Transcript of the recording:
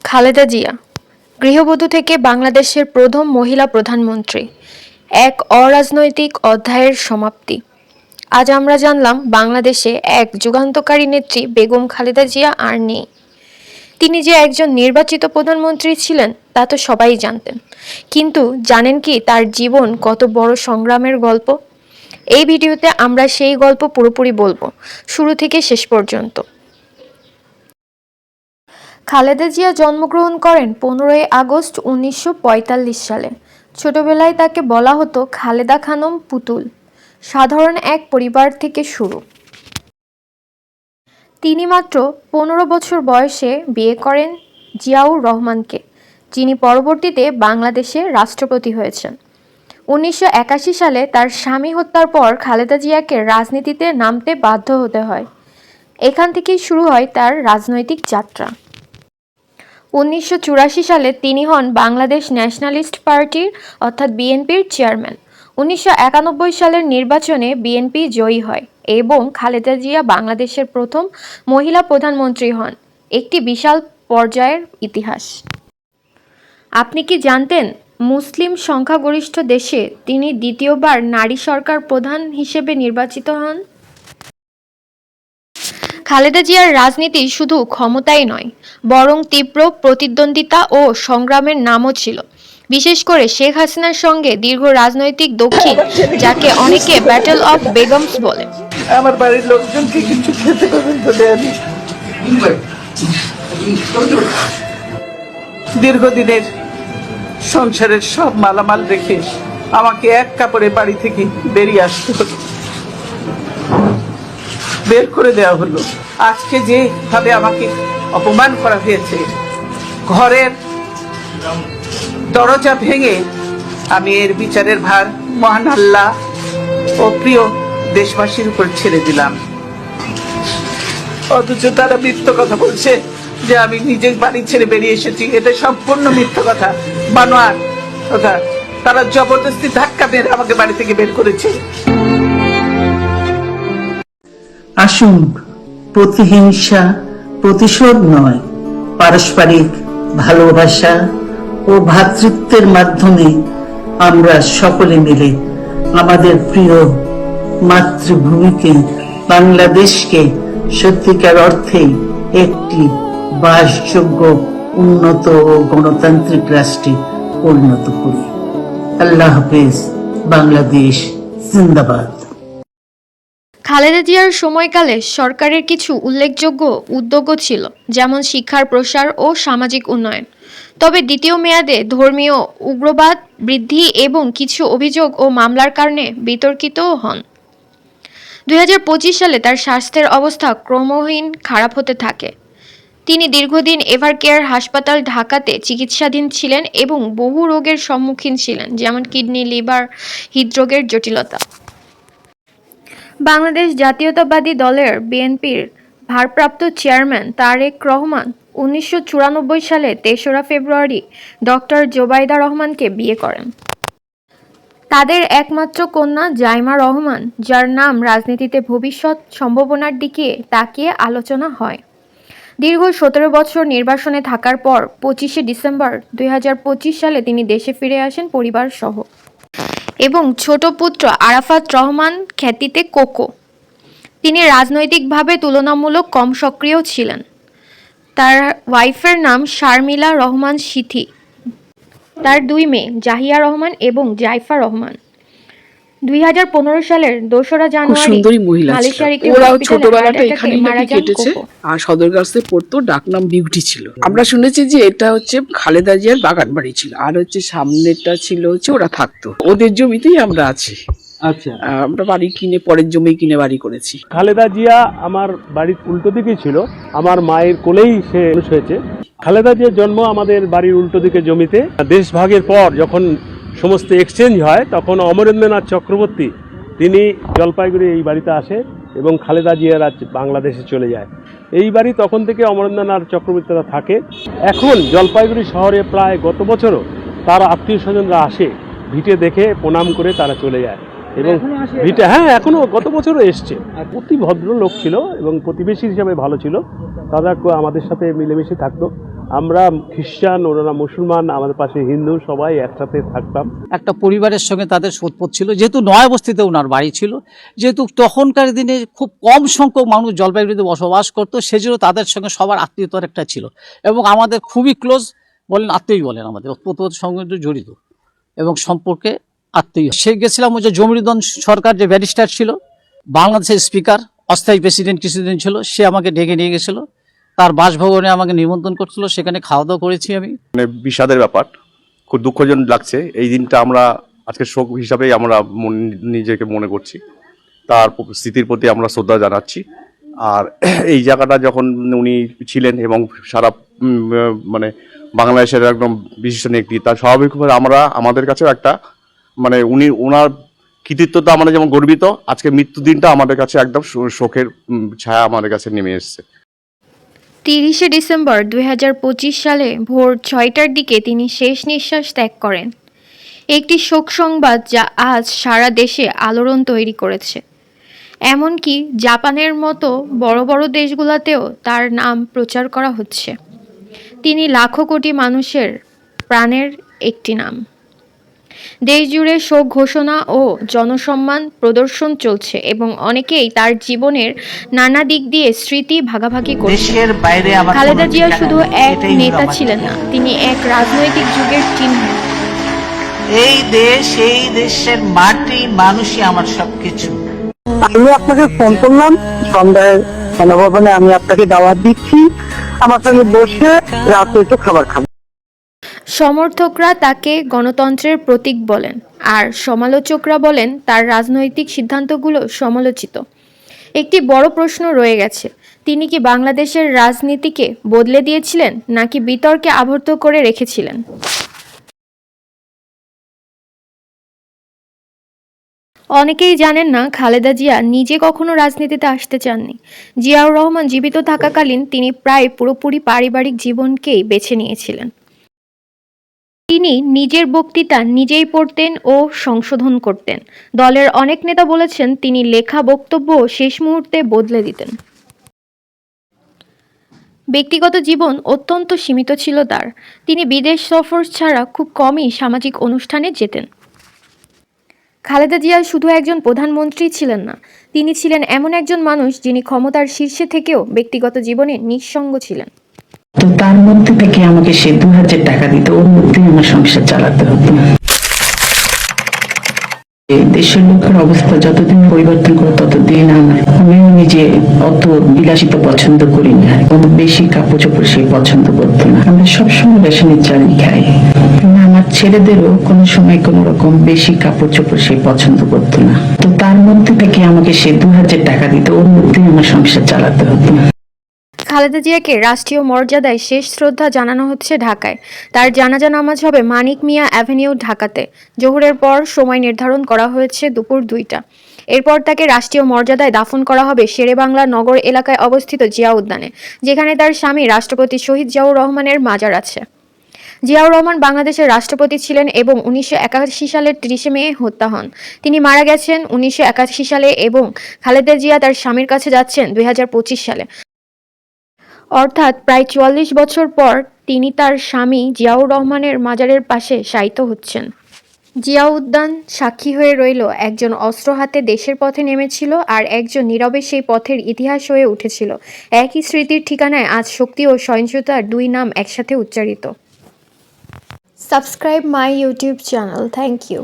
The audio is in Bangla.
খালেদা জিয়া গৃহবধূ থেকে বাংলাদেশের প্রথম মহিলা প্রধানমন্ত্রী, এক অরাজনৈতিক অধ্যায়ের সমাপ্তি। আজ আমরা জানলাম বাংলাদেশে এক যুগান্তকারী নেত্রী বেগম খালেদা জিয়া আর নেই। তিনি যে একজন নির্বাচিত প্রধানমন্ত্রী ছিলেন তা তো সবাই জানতেন, কিন্তু জানেন কি তার জীবন কত বড় সংগ্রামের গল্প? এই ভিডিওতে আমরা সেই গল্প পুরোপুরি বলবো, শুরু থেকে শেষ পর্যন্ত। খালেদা জিয়া জন্মগ্রহণ করেন 15ই আগস্ট 1945 সালে। ছোটবেলায় তাকে বলা হতো খালেদা খানম পুতুল। সাধারণ এক পরিবার থেকে শুরু। তিনি মাত্র 15 বছর বয়সে বিয়ে করেন জিয়াউর রহমানকে, যিনি পরবর্তীতে বাংলাদেশের রাষ্ট্রপতি হয়েছেন। 1981 সালে তার স্বামী হত্যার পর খালেদা জিয়াকে রাজনীতিতে নামতে বাধ্য হতে হয়। এখান থেকেই শুরু হয় তার রাজনৈতিক যাত্রা। 1984 সালে তিনি হন বাংলাদেশ ন্যাশনালিস্ট পার্টির অর্থাৎ বিএনপির চেয়ারম্যান। 1991 সালের নির্বাচনে বিএনপি জয়ী হয় এবং খালেদা জিয়া বাংলাদেশের প্রথম মহিলা প্রধানমন্ত্রী হন। একটি বিশাল পর্যায়ের ইতিহাস। আপনি কি জানতেন মুসলিম সংখ্যাগরিষ্ঠ দেশে তিনি দ্বিতীয়বার নারী সরকার প্রধান হিসেবে নির্বাচিত হন? খালেদা জিয়ার রাজনীতি শুধু ক্ষমতাই নয়, বরং তীব্র প্রতিদ্বন্দ্বিতা ও সংগ্রামের নামও ছিল। বিশেষ করে শেখ হাসিনার সঙ্গে দীর্ঘ রাজনৈতিক দক্ষিণ, যাকে অনেকে ব্যাটল অফ বেগমস বলে। আমার বাড়ির লোকজনকে কিছু খেতে পর্যন্ত দেয়নি। দীর্ঘদিনের সংসারের সব মালামাল রেখে আমাকে এক কাপড়ে বাড়ি থেকে বেরিয়ে আসতে হলো, বের করে দেওয়া হলো। আজকে যেভাবে আমাকে অপমান করা হয়েছে, ঘরের দরজা ভেঙে আমি এর বিচারের ভার মহান আল্লাহ ও প্রিয় দেশবাসীর উপর ছেড়ে দিলাম। অথচ তারা মিথ্যা কথা বলছে যে আমি নিজের বাড়ি ছেড়ে বেরিয়ে এসেছি। এটা সম্পূর্ণ মিথ্যা কথা, বানোয়ার কথা। তারা জবরদস্তি ধাক্কা মেরে আমাকে বাড়ি থেকে বের করেছে। আসুন, প্রতিহিংসা প্রতিশোধ নয়, পারস্পরিক ভালোবাসা ও ভ্রাতৃত্বের মাধ্যমে আমরা সকলে মিলে আমাদের প্রিয় মাতৃভূমিকে, বাংলাদেশকে সত্যিকার অর্থেই একটি বাসযোগ্য, উন্নত ও গণতান্ত্রিক রাষ্ট্রে পরিণত করি। আল্লাহ হাফেজ। বাংলাদেশ জিন্দাবাদ। খালেদা জিয়ার সময়কালে সরকারের কিছু উল্লেখযোগ্য উদ্যোগও ছিল, যেমন শিক্ষার প্রসার ও সামাজিক উন্নয়ন। তবে দ্বিতীয় মেয়াদে ধর্মীয় উগ্রবাদ বৃদ্ধি এবং কিছু অভিযোগ ও মামলার কারণে বিতর্কিতও হন। 2025 সালে তার স্বাস্থ্যের অবস্থা ক্রমহীন খারাপ হতে থাকে। তিনি দীর্ঘদিন এভারকেয়ার হাসপাতাল ঢাকাতে চিকিৎসাধীন ছিলেন এবং বহু রোগের সম্মুখীন ছিলেন, যেমন কিডনি, লিভার, হৃদরোগের জটিলতা। বাংলাদেশ জাতীয়তাবাদী দলের বিএনপির ভারপ্রাপ্ত চেয়ারম্যান তারেক রহমান 1994 সালে 3রা ফেব্রুয়ারি ডক্টর জোবাইদা রহমানকে বিয়ে করেন। তাদের একমাত্র কন্যা জাইমা রহমান, যার নাম রাজনীতিতে ভবিষ্যৎ সম্ভাবনার দিকে তাকিয়ে আলোচনা হয়। দীর্ঘ 17 বছর নির্বাসনে থাকার পর 25শে ডিসেম্বর 2025 সালে তিনি দেশে ফিরে আসেন পরিবার সহ এবং ছোট পুত্র আরাফাত রহমান, খ্যাতিতে কোকো। তিনি রাজনৈতিকভাবে তুলনামূলক কম সক্রিয় ছিলেন। তার ওয়াইফের নাম শারমিলা রহমান সিথি। তার 2 মেয়ে জাহিয়া রহমান এবং জাইফা রহমান। 2015 সালের 2রা জানুয়ারি সুন্দরী মহিলা ছিল। ওরাও ছোটবেলাটা এখানেই নাকি কেটেছে, আর সদরঘাটে পড়তো, ডাকনাম বিউটি ছিল। আমরা শুনেছি যে এটা হচ্ছে খালেদা জিয়ার বাগান বাড়ি ছিল, আর হচ্ছে সামনেটা ছিল হচ্ছে ওরা থাকতো, ওদের জমিতেই আমরা আছি। আচ্ছা, আমরা বাড়ি কিনে, পরের জমি কিনে বাড়ি করেছি। খালেদা জিয়া আমার বাড়ির উল্টো দিকেই ছিল, আমার মায়ের কোলেই সে মানুষ হয়েছে। খালেদা জিয়ার জন্ম আমাদের বাড়ির উল্টো দিকে জমিতে। দেশভাগের পর যখন সমস্ত এক্সচেঞ্জ হয়, তখন অমরেন্দ্রনাথ চক্রবর্তী তিনি জলপাইগুড়ি এই বাড়িতে আসে এবং খালেদা জিয়ার আজ বাংলাদেশে চলে যায়। এই বাড়ি তখন থেকে অমরেন্দ্রনাথ চক্রবর্তীরা থাকে। এখন জলপাইগুড়ি শহরে প্রায় গত বছরও তার আত্মীয় স্বজনরা আসে, ভিটে দেখে প্রণাম করে তারা চলে যায় এবং ভিটে, হ্যাঁ, এখনো গত বছরও এসছে। অতি ভদ্র লোক ছিল এবং প্রতিবেশী হিসাবে ভালো ছিল। তারা আমাদের সাথে মিলেমিশে থাকতো। আমরা খ্রিস্টান, ওনারা মুসলমান, আমাদের পাশে হিন্দু, সবাই একসাথে থাকতাম। একটা পরিবারের সঙ্গে তাদের সোদপোত ছিল, যেহেতু নয়া বস্তিতে ওনার বাড়ি ছিল, যেহেতু তখনকার দিনে খুব কম সংখ্যক মানুষ জলপাইগুড়িতে বসবাস করতো, সেজন্য তাদের সঙ্গে সবার আত্মীয়তার একটা ছিল এবং আমাদের খুবই ক্লোজ বলেন, আত্মীয় বলেন, আমাদের ওতপ্রোত সঙ্গে জড়িত এবং সম্পর্কে আত্মীয়। সে গেছিলাম ওই যে জমিরুদ্দন সরকার যে ব্যারিস্টার ছিল, বাংলাদেশের স্পিকার, অস্থায়ী প্রেসিডেন্ট কিছুদিন ছিল, সে আমাকে ডেকে নিয়ে গেছিল, তার বাসভবনে আমাকে নিমন্ত্রণ করছিল, সেখানে খাওয়া দাওয়া করেছি আমি। মানে বিষাদের ব্যাপার, খুব দুঃখজনক লাগছে। এই দিনটা আমরা আজকে শোক হিসাবেই আমরা নিজেকে মনে করছি, তার স্মৃতির প্রতি আমরা শ্রদ্ধা জানাচ্ছি। আর এই জায়গাটা যখন উনি ছিলেন এবং সারা মানে বাংলাদেশের একদম বিশিষ্ট নেত্রী, তার স্বাভাবিকভাবে আমরা আমাদের কাছেও একটা মানে ওনার কৃতিত্বটা আমরা যেমন গর্বিত, আজকে মৃত্যুদিনটা আমাদের কাছে একদম শোকের ছায়া আমাদের কাছে নেমে এসছে। 30শে ডিসেম্বর 2025 সালে ভোর 6টার দিকে তিনি শেষ নিঃশ্বাস ত্যাগ করেন। একটি শোক সংবাদ যা আজ সারা দেশে আলোড়ন তৈরি করেছে। এমনকি জাপানের মতো বড় বড় দেশগুলোতেও তার নাম প্রচার করা হচ্ছে। তিনি লাখো কোটি মানুষের প্রাণের একটি নাম। দেশ জুড়ে শোক ঘোষণা ও জনসম্মান প্রদর্শন চলছে এবং অনেকেই তার জীবনের নানা দিক দিয়ে স্মৃতি ভাগাভাগি করছে। দেশের বাইরে আমার খালেদা কোনো জিয়া ঠিকানা শুধু নেই। এক এটাই হলো নেতা আমার ছিলেন না, ঠিকানা। তিনি এক রাজনৈতিক যুগের চিহ্ন। এই দেশের মাটি, মানুষই আমার সবকিছু। আমি আপনাকে ফোন করলাম সন্ধ্যায় গণভবনে, আমি আপনাকে দাওয়াত দিচ্ছি, আমার সঙ্গে বসে রাতে একটু খাবার খাবো। সমর্থকরা তাকে গণতন্ত্রের প্রতীক বলেন, আর সমালোচকরা বলেন তার রাজনৈতিক সিদ্ধান্তগুলো সমালোচিত। একটি বড় প্রশ্ন রয়ে গেছে, তিনি কি বাংলাদেশের রাজনীতিকে বদলে দিয়েছিলেন নাকি বিতর্কে আবদ্ধ করে রেখেছিলেন? অনেকেই জানেন না, খালেদা জিয়া নিজে কখনো রাজনীতিতে আসতে চাননি। জিয়াউর রহমান জীবিত থাকাকালীন তিনি প্রায় পুরোপুরি পারিবারিক জীবনকেই বেছে নিয়েছিলেন। তিনি নিজের বক্তৃতা নিজেই পড়তেন ও সংশোধন করতেন। দলের অনেক নেতা বলেছেন তিনি লেখা বক্তব্য শেষ মুহূর্তে বদলে দিতেন। ব্যক্তিগত জীবন অত্যন্ত সীমিত ছিল তার। তিনি বিদেশ সফর ছাড়া খুব কমই সামাজিক অনুষ্ঠানে যেতেন। খালেদা জিয়া শুধু একজন প্রধানমন্ত্রী ছিলেন না, তিনি ছিলেন এমন একজন মানুষ যিনি ক্ষমতার শীর্ষে থেকেও ব্যক্তিগত জীবনে নিঃসঙ্গ ছিলেন। তো তার মধ্যে থেকে আমাকে সে 2000 টাকা দিত, ওর মধ্যেই আমার সংসার চালাতে হতো। দেশের লোকের অবস্থা যতদিন পরিবর্তন করে ততদিন আমিও নিজে অত বিলাসিতা পছন্দ করি না, কোনো বেশি কাপড় চোপড় সে পছন্দ করতো না। আমরা সবসময় রেশনের চালই খাই। আমার ছেলেদেরও কোনো সময় কোনো রকম বেশি কাপড় চোপড় সে পছন্দ করতো না। তো তার মধ্যে থেকে আমাকে সে 2000 টাকা দিত, ওর মধ্যেই আমার সংসার চালাতে হতো। খালেদা জিয়াকে রাষ্ট্রীয় মর্যাদায় শেষ শ্রদ্ধা জানানো হচ্ছে ঢাকায়। তার জানাজা নামাজ হবে মানিক মিয়া অ্যাভিনিউ, ঢাকাতে। জোহরের পর সময় নির্ধারণ করা হয়েছে দুপুর 2টা। এরপর তাকে রাষ্ট্রীয় মর্যাদায় দাফন করা হবে শেরেবাংলা নগর এলাকায় অবস্থিত জিয়া উদ্যানে, যেখানে তার স্বামী রাষ্ট্রপতি শহীদ জিয়াউর রহমানের মাজার আছে। জিয়াউর রহমান বাংলাদেশের রাষ্ট্রপতি ছিলেন এবং 1981 সালের 30শে মে হত্যা হন। তিনি মারা গেছেন 1981 সালে এবং খালেদা জিয়া তার স্বামীর কাছে যাচ্ছেন 2025 সালে। অর্থাৎ প্রায় 44 বছর পর তিনি তার স্বামী জিয়াউর রহমানের মাজারের পাশে শায়িত হচ্ছেন। জিয়া উদ্যান সাক্ষী হয়ে রইল, একজন অস্ত্র হাতে দেশের পথে নেমেছিল আর একজন নীরবে সেই পথের ইতিহাস হয়ে উঠেছিল। একই স্মৃতির ঠিকানায় আজ শক্তি ও সহিংসতার দুই নাম একসাথে উচ্চারিত। Subscribe my YouTube channel. Thank you.